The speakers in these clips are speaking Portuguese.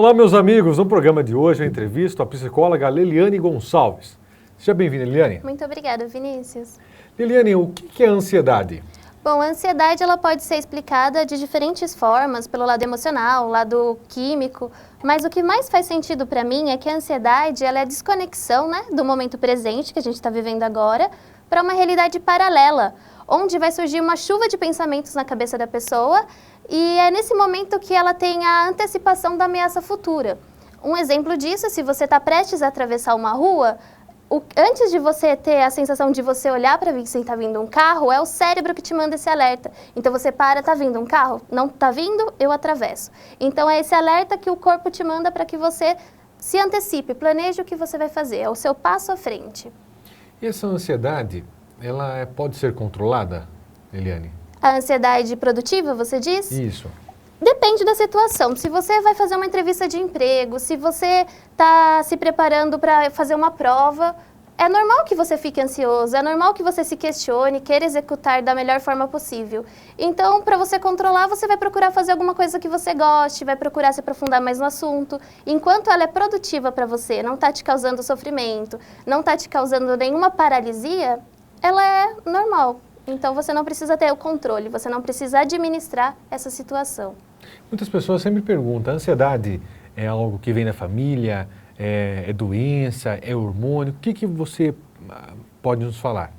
Olá, meus amigos. No programa de hoje eu entrevisto a psicóloga Leliane Gonçalves. Seja bem-vinda, Leliane. Muito obrigada, Vinícius. Leliane, o que é a ansiedade? Bom, a ansiedade ela pode ser explicada de diferentes formas, pelo lado emocional, lado químico, mas o que mais faz sentido para mim é que a ansiedade ela é a desconexão, do momento presente que a gente está vivendo agora para uma realidade paralela, onde vai surgir uma chuva de pensamentos na cabeça da pessoa e é nesse momento que ela tem a antecipação da ameaça futura. Um exemplo disso, se você está prestes a atravessar uma rua, antes de você ter a sensação de você olhar para ver se está vindo um carro, é o cérebro que te manda esse alerta. Então você para, está vindo um carro? Não está vindo? Eu atravesso. Então é esse alerta que o corpo te manda para que você se antecipe, planeje o que você vai fazer, é o seu passo à frente. E essa ansiedade, ela pode ser controlada, Leliane? A ansiedade produtiva, você diz? Isso. Depende da situação. Se você vai fazer uma entrevista de emprego, se você está se preparando para fazer uma prova, é normal que você fique ansioso, é normal que você se questione, queira executar da melhor forma possível. Então, para você controlar, você vai procurar fazer alguma coisa que você goste, vai procurar se aprofundar mais no assunto. Enquanto ela é produtiva para você, não está te causando sofrimento, não está te causando nenhuma paralisia, ela é normal. Então, você não precisa ter o controle, você não precisa administrar essa situação. Muitas pessoas sempre perguntam, a ansiedade é algo que vem da família, é doença, é hormônio? O que você pode nos falar?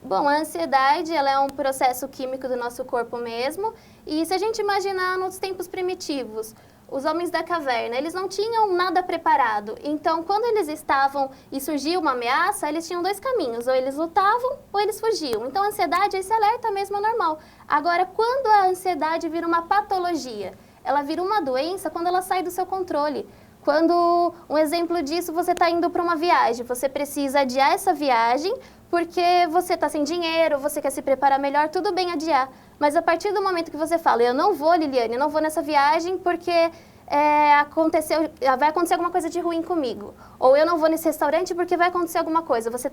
Bom, a ansiedade ela é um processo químico do nosso corpo mesmo, e se a gente imaginar nos tempos primitivos, os homens da caverna, eles não tinham nada preparado. Então, quando eles estavam e surgia uma ameaça, eles tinham dois caminhos. Ou eles lutavam ou eles fugiam. Então, a ansiedade, esse alerta mesmo é normal. Agora, quando a ansiedade vira uma patologia, ela vira uma doença quando ela sai do seu controle. Quando, um exemplo disso, você está indo para uma viagem, você precisa adiar essa viagem porque você está sem dinheiro, você quer se preparar melhor, tudo bem adiar. Mas a partir do momento que você fala, eu não vou, Liliane, eu não vou nessa viagem porque vai acontecer alguma coisa de ruim comigo. Ou eu não vou nesse restaurante porque vai acontecer alguma coisa. Você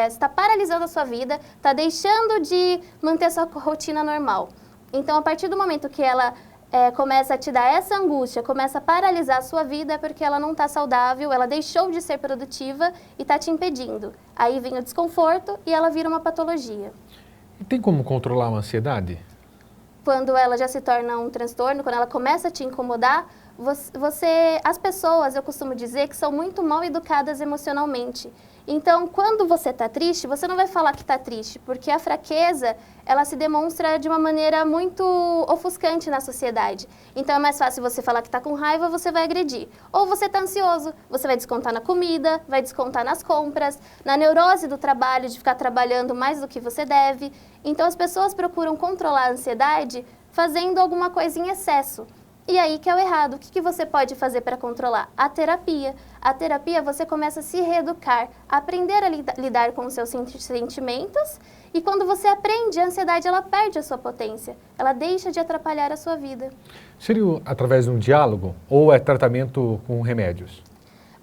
está paralisando a sua vida, está deixando de manter a sua rotina normal. Então, a partir do momento que ela começa a te dar essa angústia, começa a paralisar a sua vida, é porque ela não está saudável, ela deixou de ser produtiva e está te impedindo. Aí vem o desconforto e ela vira uma patologia. E tem como controlar uma ansiedade? Quando ela já se torna um transtorno, quando ela começa a te incomodar, as pessoas, eu costumo dizer, que são muito mal educadas emocionalmente. Então, quando você está triste, você não vai falar que está triste, porque a fraqueza, ela se demonstra de uma maneira muito ofuscante na sociedade. Então, é mais fácil você falar que está com raiva, você vai agredir. Ou você está ansioso, você vai descontar na comida, vai descontar nas compras, na neurose do trabalho, de ficar trabalhando mais do que você deve. Então, as pessoas procuram controlar a ansiedade fazendo alguma coisa em excesso. E aí que é o errado. O que você pode fazer para controlar? A terapia. A terapia, você começa a se reeducar, a aprender a lidar com os seus sentimentos. E quando você aprende, a ansiedade ela perde a sua potência. Ela deixa de atrapalhar a sua vida. Seria através de um diálogo ou é tratamento com remédios?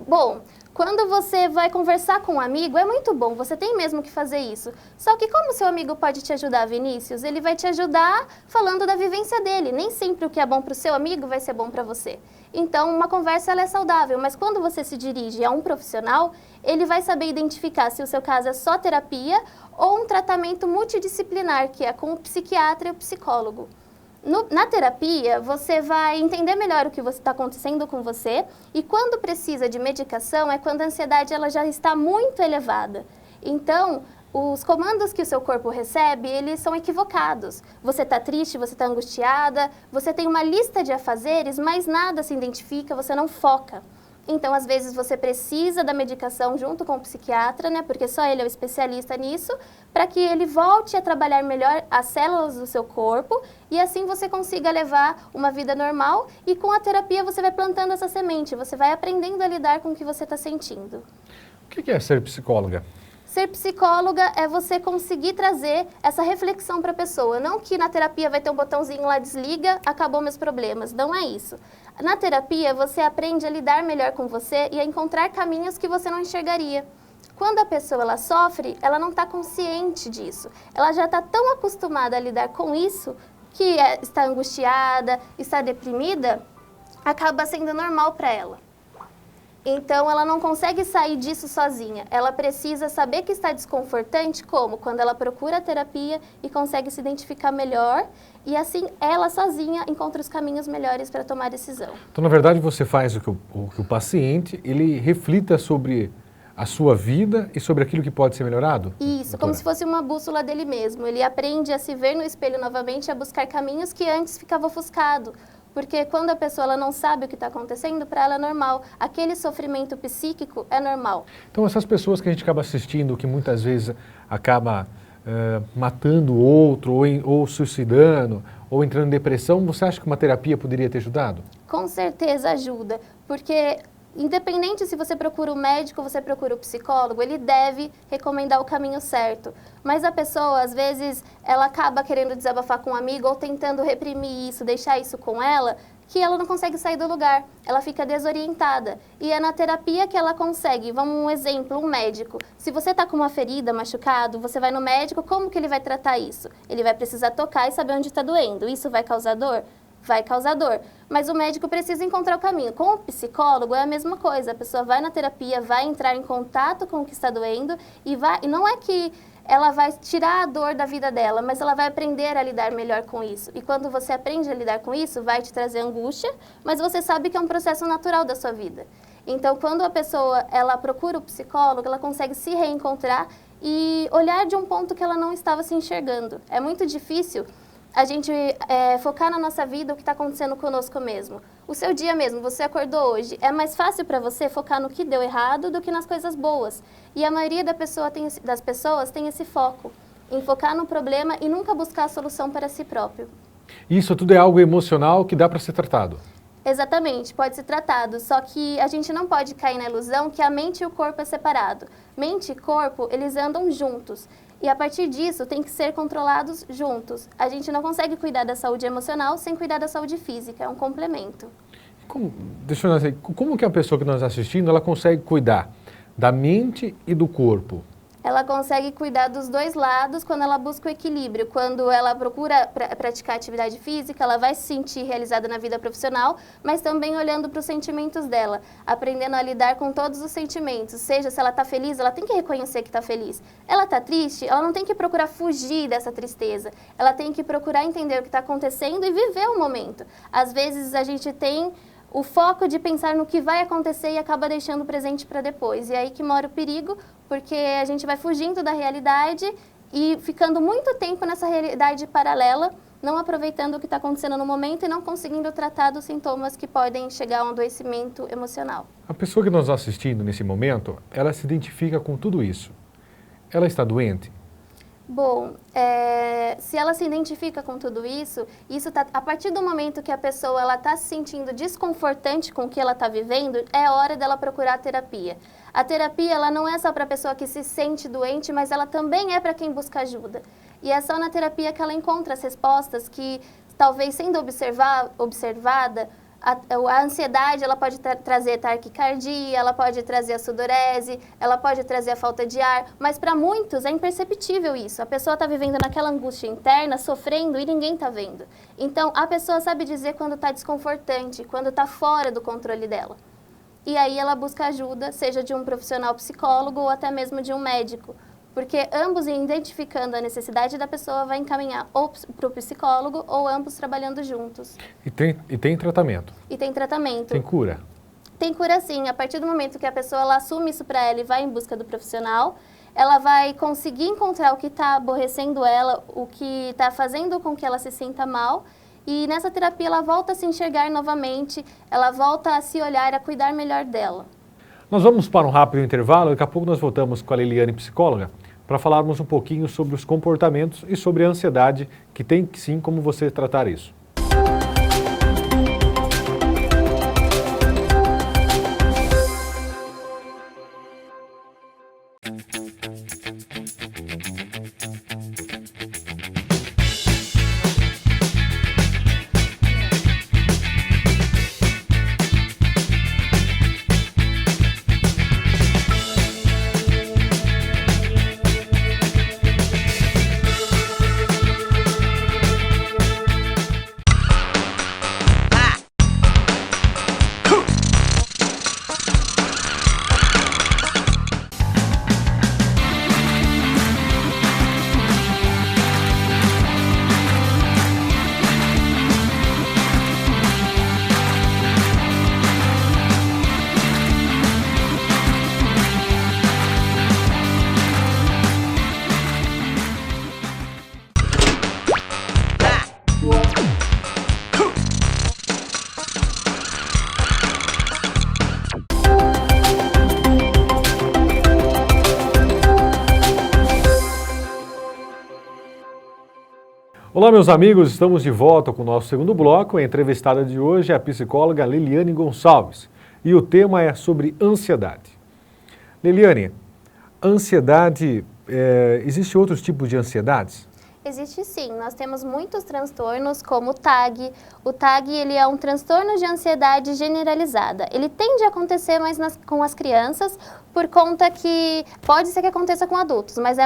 Bom, quando você vai conversar com um amigo, é muito bom, você tem mesmo que fazer isso. Só que como seu amigo pode te ajudar, Vinícius? Ele vai te ajudar falando da vivência dele. Nem sempre o que é bom para o seu amigo vai ser bom para você. Então, uma conversa ela é saudável, mas quando você se dirige a um profissional, ele vai saber identificar se o seu caso é só terapia ou um tratamento multidisciplinar, que é com o psiquiatra e o psicólogo. Na terapia, você vai entender melhor o que está acontecendo com você e quando precisa de medicação é quando a ansiedade ela já está muito elevada. Então, os comandos que o seu corpo recebe, eles são equivocados. Você está triste, você está angustiada, você tem uma lista de afazeres, mas nada se identifica, você não foca. Então, às vezes, você precisa da medicação junto com o psiquiatra, porque só ele é o especialista nisso, para que ele volte a trabalhar melhor as células do seu corpo e assim você consiga levar uma vida normal e com a terapia você vai plantando essa semente, você vai aprendendo a lidar com o que você está sentindo. O que é ser psicóloga? Ser psicóloga é você conseguir trazer essa reflexão para a pessoa. Não que na terapia vai ter um botãozinho lá, desliga, acabou meus problemas. Não é isso. Na terapia, você aprende a lidar melhor com você e a encontrar caminhos que você não enxergaria. Quando a pessoa ela sofre, ela não está consciente disso. Ela já está tão acostumada a lidar com isso que está angustiada, está deprimida, acaba sendo normal para ela. Então, ela não consegue sair disso sozinha. Ela precisa saber que está desconfortante, como? Quando ela procura a terapia e consegue se identificar melhor, e assim, ela sozinha encontra os caminhos melhores para tomar decisão. Então, na verdade, você faz o que o paciente, ele reflita sobre a sua vida e sobre aquilo que pode ser melhorado? Isso, doutora? como se fosse uma bússola dele mesmo. Ele aprende a se ver no espelho novamente, a buscar caminhos que antes ficava ofuscado. Porque quando a pessoa ela não sabe o que está acontecendo, para ela é normal. Aquele sofrimento psíquico é normal. Então, essas pessoas que a gente acaba assistindo, que muitas vezes acaba matando o outro, ou suicidando, ou entrando em depressão, você acha que uma terapia poderia ter ajudado? Com certeza ajuda, porque independente se você procura o médico ou você procura o psicólogo, ele deve recomendar o caminho certo. Mas a pessoa, às vezes, ela acaba querendo desabafar com um amigo ou tentando reprimir isso, deixar isso com ela, que ela não consegue sair do lugar, ela fica desorientada. E é na terapia que ela consegue. Vamos um exemplo, um médico. Se você está com uma ferida, machucado, você vai no médico, como que ele vai tratar isso? Ele vai precisar tocar e saber onde está doendo. Isso vai causar dor? Vai causar dor. Mas o médico precisa encontrar o caminho. Com o psicólogo é a mesma coisa. A pessoa vai na terapia, vai entrar em contato com o que está doendo e não é que ela vai tirar a dor da vida dela, mas ela vai aprender a lidar melhor com isso. E quando você aprende a lidar com isso, vai te trazer angústia, mas você sabe que é um processo natural da sua vida. Então, quando a pessoa ela procura o psicólogo, ela consegue se reencontrar e olhar de um ponto que ela não estava se enxergando. É muito difícil a gente focar na nossa vida o que está acontecendo conosco mesmo. O seu dia mesmo, você acordou hoje, é mais fácil para você focar no que deu errado do que nas coisas boas. E a maioria das pessoas tem esse foco, em focar no problema e nunca buscar a solução para si próprio. Isso tudo é algo emocional que dá para ser tratado? Exatamente, pode ser tratado, só que a gente não pode cair na ilusão que a mente e o corpo é separado. Mente e corpo, eles andam juntos. E a partir disso, tem que ser controlados juntos. A gente não consegue cuidar da saúde emocional sem cuidar da saúde física, é um complemento. Deixa eu dizer, como que a pessoa que nós está assistindo, ela consegue cuidar da mente e do corpo? Ela consegue cuidar dos dois lados quando ela busca o equilíbrio. Quando ela procura praticar atividade física, ela vai se sentir realizada na vida profissional, mas também olhando para os sentimentos dela, aprendendo a lidar com todos os sentimentos. Seja se ela está feliz, ela tem que reconhecer que está feliz. Ela está triste, ela não tem que procurar fugir dessa tristeza. Ela tem que procurar entender o que está acontecendo e viver o momento. Às vezes a gente tem o foco de pensar no que vai acontecer e acaba deixando o presente para depois. E é aí que mora o perigo, porque a gente vai fugindo da realidade e ficando muito tempo nessa realidade paralela, não aproveitando o que está acontecendo no momento e não conseguindo tratar dos sintomas que podem chegar a um adoecimento emocional. A pessoa que nós está assistindo nesse momento, ela se identifica com tudo isso. Ela está doente? Bom, se ela se identifica com tudo isso, a partir do momento que a pessoa está se sentindo desconfortante com o que ela está vivendo, é hora dela procurar a terapia. A terapia ela não é só para a pessoa que se sente doente, mas ela também é para quem busca ajuda. E é só na terapia que ela encontra as respostas que, talvez sendo observada, a ansiedade ela pode trazer taquicardia, ela pode trazer a sudorese, ela pode trazer a falta de ar, mas para muitos é imperceptível isso. A pessoa está vivendo naquela angústia interna, sofrendo e ninguém está vendo. Então, a pessoa sabe dizer quando está desconfortante, quando está fora do controle dela. E aí ela busca ajuda, seja de um profissional psicólogo ou até mesmo de um médico. Porque ambos, identificando a necessidade da pessoa, vai encaminhar ou para o psicólogo ou ambos trabalhando juntos. E tem tratamento? E tem tratamento. Tem cura? Tem cura sim. A partir do momento que a pessoa ela assume isso para ela e vai em busca do profissional, ela vai conseguir encontrar o que está aborrecendo ela, o que está fazendo com que ela se sinta mal. E nessa terapia ela volta a se enxergar novamente, ela volta a se olhar, a cuidar melhor dela. Nós vamos para um rápido intervalo, daqui a pouco nós voltamos com a Liliane, psicóloga, para falarmos um pouquinho sobre os comportamentos e sobre a ansiedade, que tem sim como você tratar isso. Olá, meus amigos, estamos de volta com o nosso segundo bloco. A entrevistada de hoje é a psicóloga Liliane Gonçalves e o tema é sobre ansiedade. Liliane, ansiedade, existe outros tipos de ansiedades? Existe sim, nós temos muitos transtornos como o TAG. O TAG ele é um transtorno de ansiedade generalizada. Ele tende a acontecer mais com as crianças por conta que pode ser que aconteça com adultos, mas é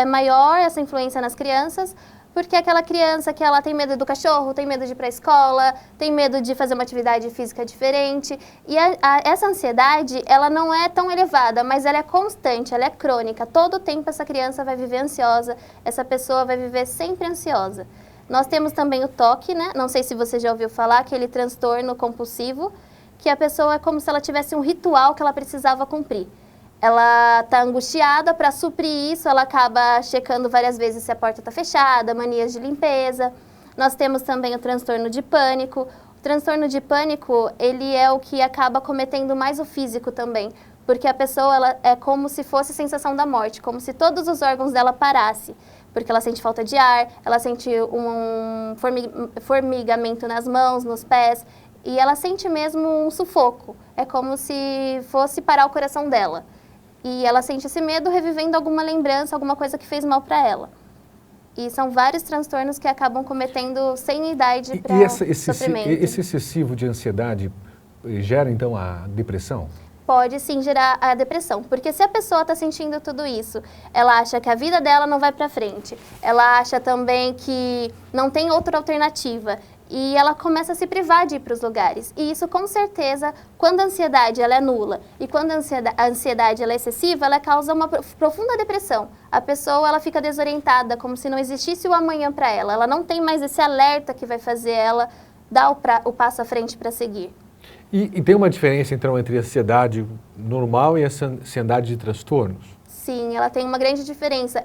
maior essa influência nas crianças porque aquela criança que ela tem medo do cachorro, tem medo de ir para a escola, tem medo de fazer uma atividade física diferente. E essa ansiedade, ela não é tão elevada, mas ela é constante, ela é crônica. Todo tempo essa criança vai viver ansiosa, essa pessoa vai viver sempre ansiosa. Nós temos também o TOC, né? Não sei se você já ouviu falar, aquele transtorno compulsivo, que a pessoa é como se ela tivesse um ritual que ela precisava cumprir. Ela está angustiada, para suprir isso, ela acaba checando várias vezes se a porta está fechada, manias de limpeza. Nós temos também o transtorno de pânico. O transtorno de pânico, ele é o que acaba cometendo mais o físico também, porque a pessoa ela é como se fosse a sensação da morte, como se todos os órgãos dela parassem, porque ela sente falta de ar, ela sente um formigamento nas mãos, nos pés, e ela sente mesmo um sufoco. É como se fosse parar o coração dela. E ela sente esse medo revivendo alguma lembrança, alguma coisa que fez mal para ela. E são vários transtornos que acabam cometendo sem idade para sofrimento. Esse excessivo de ansiedade gera, então, a depressão? Pode sim gerar a depressão, porque se a pessoa está sentindo tudo isso, ela acha que a vida dela não vai para frente, ela acha também que não tem outra alternativa. E ela começa a se privar de ir para os lugares. E isso, com certeza, quando a ansiedade ela é nula e quando a ansiedade ela é excessiva, ela causa uma profunda depressão. A pessoa ela fica desorientada, como se não existisse o amanhã para ela. Ela não tem mais esse alerta que vai fazer ela dar o passo à frente para seguir. E tem uma diferença, então, entre a ansiedade normal e a ansiedade de transtornos? Sim, ela tem uma grande diferença.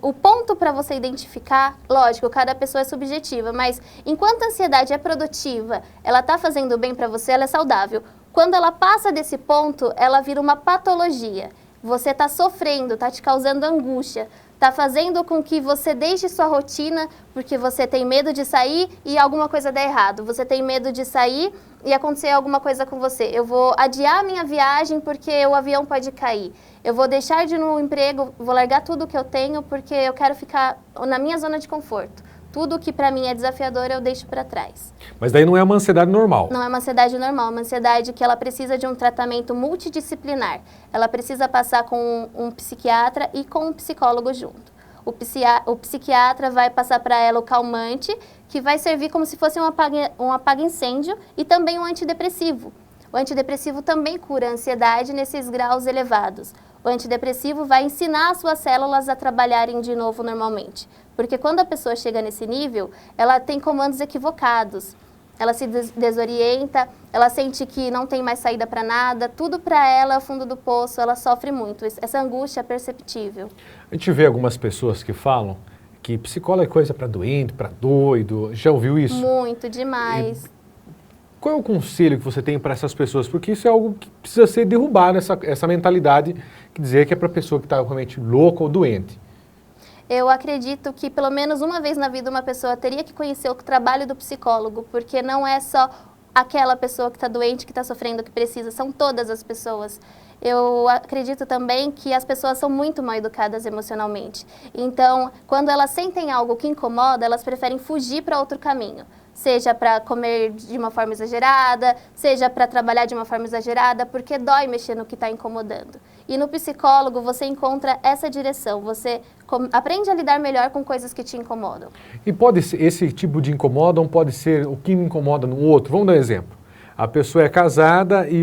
O ponto para você identificar, lógico, cada pessoa é subjetiva, mas enquanto a ansiedade é produtiva, ela está fazendo bem para você, ela é saudável. Quando ela passa desse ponto, ela vira uma patologia. Você está sofrendo, está te causando angústia, está fazendo com que você deixe sua rotina porque você tem medo de sair e alguma coisa der errado. Você tem medo de sair e acontecer alguma coisa com você. Eu vou adiar minha viagem porque o avião pode cair. Eu vou deixar de ir no emprego, vou largar tudo que eu tenho porque eu quero ficar na minha zona de conforto. Tudo que para mim é desafiador eu deixo para trás. Mas daí não é uma ansiedade normal? Não é uma ansiedade normal, é uma ansiedade que ela precisa de um tratamento multidisciplinar. Ela precisa passar com um psiquiatra e com um psicólogo junto. O psiquiatra vai passar para ela o calmante, que vai servir como se fosse um apaga-incêndio e também um antidepressivo. O antidepressivo também cura a ansiedade nesses graus elevados. O antidepressivo vai ensinar as suas células a trabalharem de novo normalmente. Porque quando a pessoa chega nesse nível, ela tem comandos equivocados. Ela se desorienta, ela sente que não tem mais saída para nada, tudo para ela é o fundo do poço, ela sofre muito. Essa angústia é perceptível. A gente vê algumas pessoas que falam que psicólogo é coisa para doente, para doido. Já ouviu isso? Muito, demais. Qual é o conselho que você tem para essas pessoas? Porque isso é algo que precisa ser derrubado, essa mentalidade que dizer que é para a pessoa que está realmente louca ou doente. Eu acredito que pelo menos uma vez na vida uma pessoa teria que conhecer o trabalho do psicólogo, porque não é só aquela pessoa que está doente, que está sofrendo, que precisa, são todas as pessoas. Eu acredito também que as pessoas são muito mal educadas emocionalmente. Então, quando elas sentem algo que incomoda, elas preferem fugir para outro caminho. Seja para comer de uma forma exagerada, seja para trabalhar de uma forma exagerada, porque dói mexer no que está incomodando. E no psicólogo você encontra essa direção, você aprende a lidar melhor com coisas que te incomodam. E pode ser, esse tipo de incomodam pode ser o que me incomoda no outro. Vamos dar um exemplo. A pessoa é casada e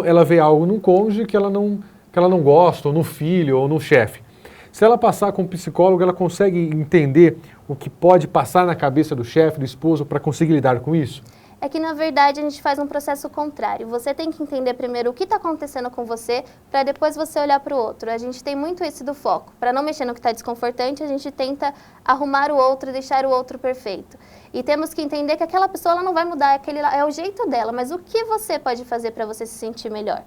ela vê algo no cônjuge que ela não gosta, ou no filho, ou no chefe. Se ela passar com um psicólogo, ela consegue entender o que pode passar na cabeça do chefe, do esposo, para conseguir lidar com isso? É que, na verdade, a gente faz um processo contrário. Você tem que entender primeiro o que está acontecendo com você, para depois você olhar para o outro. A gente tem muito esse do foco. Para não mexer no que está desconfortante, a gente tenta arrumar o outro, deixar o outro perfeito. E temos que entender que aquela pessoa ela não vai mudar, é o jeito dela, mas o que você pode fazer para você se sentir melhor?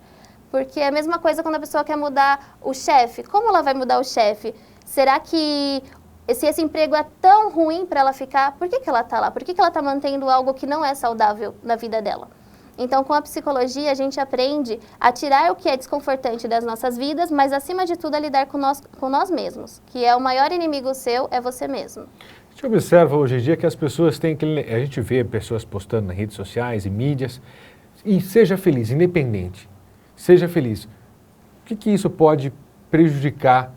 Porque é a mesma coisa quando a pessoa quer mudar o chefe. Como ela vai mudar o chefe? Será que Se esse emprego é tão ruim para ela ficar, por que ela está lá? Por que ela está mantendo algo que não é saudável na vida dela? Então, com a psicologia, a gente aprende a tirar o que é desconfortante das nossas vidas, mas, acima de tudo, a lidar com nós mesmos, que é o maior inimigo seu, é você mesmo. A gente observa hoje em dia que as pessoas têm aquele... A gente vê pessoas postando nas redes sociais e mídias, e seja feliz, independente, seja feliz. O que isso pode prejudicar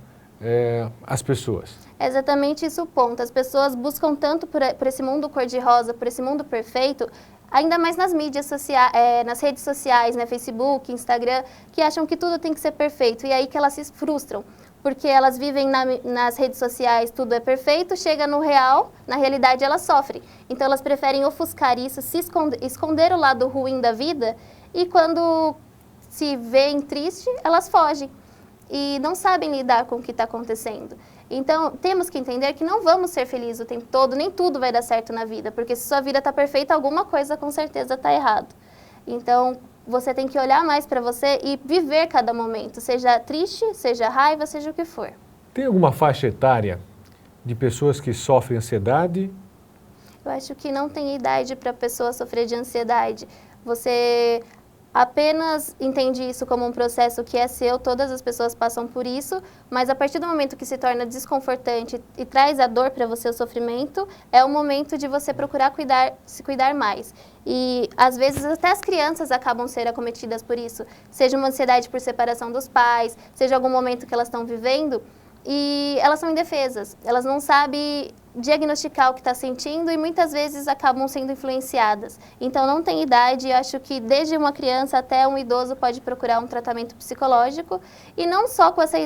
as pessoas? É exatamente isso o ponto. As pessoas buscam tanto por esse mundo cor-de-rosa, por esse mundo perfeito, ainda mais nas mídias sociais, nas redes sociais, né, Facebook, Instagram, que acham que tudo tem que ser perfeito. E aí que elas se frustram, porque elas vivem nas redes sociais, tudo é perfeito, chega no real, na realidade elas sofrem. Então elas preferem ofuscar isso, esconder o lado ruim da vida, e quando se veem triste, elas fogem. E não sabem lidar com o que está acontecendo. Então, temos que entender que não vamos ser felizes o tempo todo, nem tudo vai dar certo na vida, porque se sua vida está perfeita, alguma coisa com certeza está errado. Então, você tem que olhar mais para você e viver cada momento, seja triste, seja raiva, seja o que for. Tem alguma faixa etária de pessoas que sofrem ansiedade? Eu acho que não tem idade para a pessoa sofrer de ansiedade. Você apenas entende isso como um processo que é seu, todas as pessoas passam por isso, mas a partir do momento que se torna desconfortante e traz a dor para você, o sofrimento, é o momento de você procurar se cuidar mais. E às vezes até as crianças acabam sendo acometidas por isso, seja uma ansiedade por separação dos pais, seja algum momento que elas estão vivendo, e elas são indefesas, elas não sabem diagnosticar o que está sentindo e muitas vezes acabam sendo influenciadas. Então não tem idade, eu acho que desde uma criança até um idoso pode procurar um tratamento psicológico e não só com essa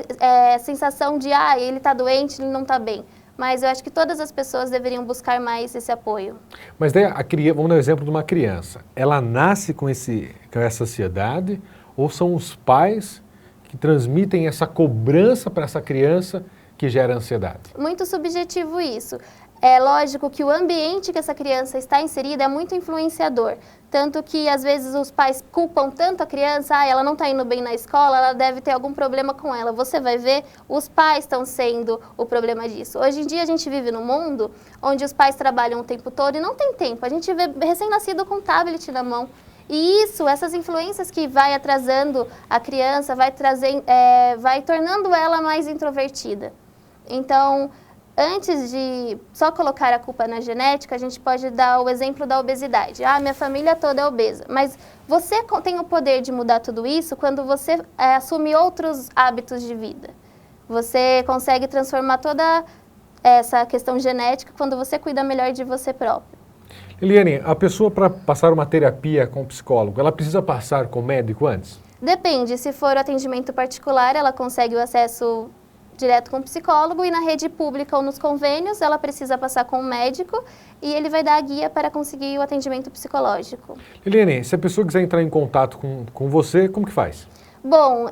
sensação de ele está doente, ele não está bem. Mas eu acho que todas as pessoas deveriam buscar mais esse apoio. Mas daí, vamos dar o exemplo de uma criança. Ela nasce com essa ansiedade ou são os pais que transmitem essa cobrança para essa criança que gera ansiedade? Muito subjetivo isso. É lógico que o ambiente que essa criança está inserida é muito influenciador. Tanto que, às vezes, os pais culpam tanto a criança, ela não está indo bem na escola, ela deve ter algum problema com ela. Você vai ver, os pais estão sendo o problema disso. Hoje em dia, a gente vive num mundo onde os pais trabalham o tempo todo e não tem tempo. A gente vê recém-nascido com tablet na mão. E essas influências que vai atrasando a criança, vai tornando ela mais introvertida. Então, antes de só colocar a culpa na genética, a gente pode dar o exemplo da obesidade. Minha família toda é obesa. Mas você tem o poder de mudar tudo isso quando você assume outros hábitos de vida. Você consegue transformar toda essa questão genética quando você cuida melhor de você próprio. Liliane, a pessoa para passar uma terapia com o psicólogo, ela precisa passar com o médico antes? Depende. Se for o atendimento particular, ela consegue o acesso direto com o psicólogo, e na rede pública ou nos convênios ela precisa passar com o médico e ele vai dar a guia para conseguir o atendimento psicológico. Liliane, se a pessoa quiser entrar em contato com você, como que faz? Bom,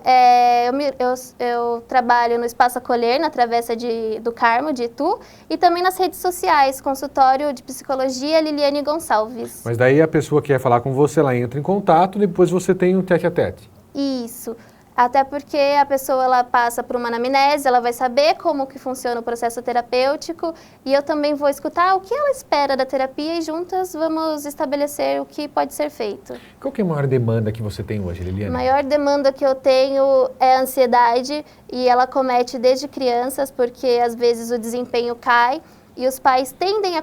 eu trabalho no Espaço Acolher, na Travessa do Carmo, de Itu, e também nas redes sociais, consultório de psicologia Liliane Gonçalves. Mas daí a pessoa que quer falar com você, ela entra em contato, depois você tem um tete-a-tete. Isso. Até porque a pessoa ela passa por uma anamnese, ela vai saber como que funciona o processo terapêutico e eu também vou escutar o que ela espera da terapia e juntas vamos estabelecer o que pode ser feito. Qual que é a maior demanda que você tem hoje, Liliane? A maior demanda que eu tenho é a ansiedade e ela comete desde crianças porque às vezes o desempenho cai e os pais tendem a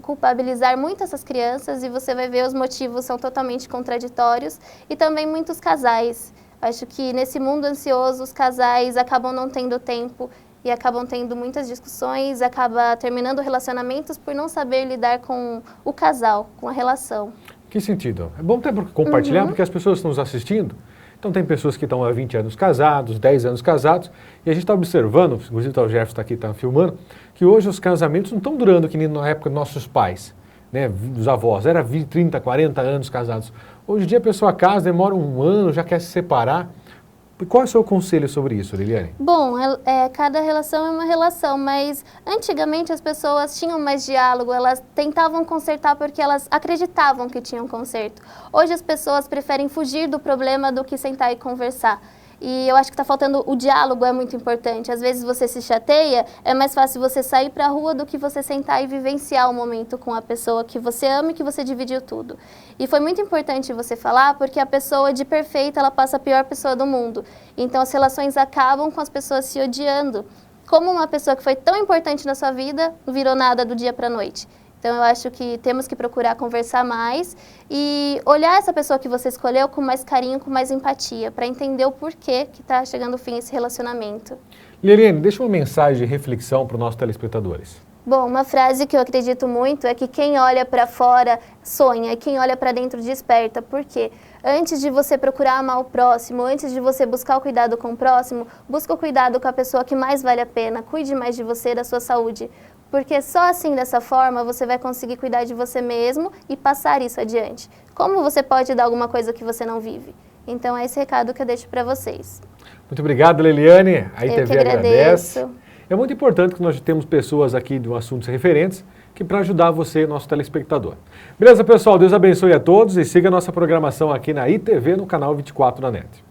culpabilizar muito essas crianças e você vai ver os motivos são totalmente contraditórios e também muitos casais. Acho que nesse mundo ansioso, os casais acabam não tendo tempo e acabam tendo muitas discussões, acaba terminando relacionamentos por não saber lidar com o casal, com a relação. Que sentido? É bom até compartilhar, porque as pessoas estão nos assistindo. Então tem pessoas que estão há 20 anos casados, 10 anos casados, e a gente está observando, inclusive o Jefferson está aqui, está filmando, que hoje os casamentos não estão durando que nem na época dos nossos pais, né, dos avós. Era 20, 30, 40 anos casados. Hoje em dia a pessoa casa, demora um ano, já quer se separar. Qual é o seu conselho sobre isso, Liliane? Bom, cada relação é uma relação, mas antigamente as pessoas tinham mais diálogo, elas tentavam consertar porque elas acreditavam que tinham conserto. Hoje as pessoas preferem fugir do problema do que sentar e conversar. E eu acho que está faltando o diálogo, é muito importante. Às vezes você se chateia, é mais fácil você sair para a rua do que você sentar e vivenciar o momento com a pessoa que você ama e que você dividiu tudo. E foi muito importante você falar, porque a pessoa de perfeita, ela passa a pior pessoa do mundo. Então as relações acabam com as pessoas se odiando. Como uma pessoa que foi tão importante na sua vida, não virou nada do dia para a noite. Então eu acho que temos que procurar conversar mais e olhar essa pessoa que você escolheu com mais carinho, com mais empatia, para entender o porquê que está chegando ao fim esse relacionamento. Liliane, deixa uma mensagem de reflexão para os nossos telespectadores. Bom, uma frase que eu acredito muito é que quem olha para fora sonha e quem olha para dentro desperta. Por quê? Antes de você procurar amar o próximo, antes de você buscar o cuidado com o próximo, busca o cuidado com a pessoa que mais vale a pena. Cuide mais de você, da sua saúde. Porque só assim, dessa forma, você vai conseguir cuidar de você mesmo e passar isso adiante. Como você pode dar alguma coisa que você não vive? Então é esse recado que eu deixo para vocês. Muito obrigado, Liliane. A Eu ITV que agradeço. agradece. É muito importante que nós temos pessoas aqui de assuntos referentes que para ajudar você, nosso telespectador. Beleza, pessoal? Deus abençoe a todos e siga a nossa programação aqui na ITV no canal 24 da NET.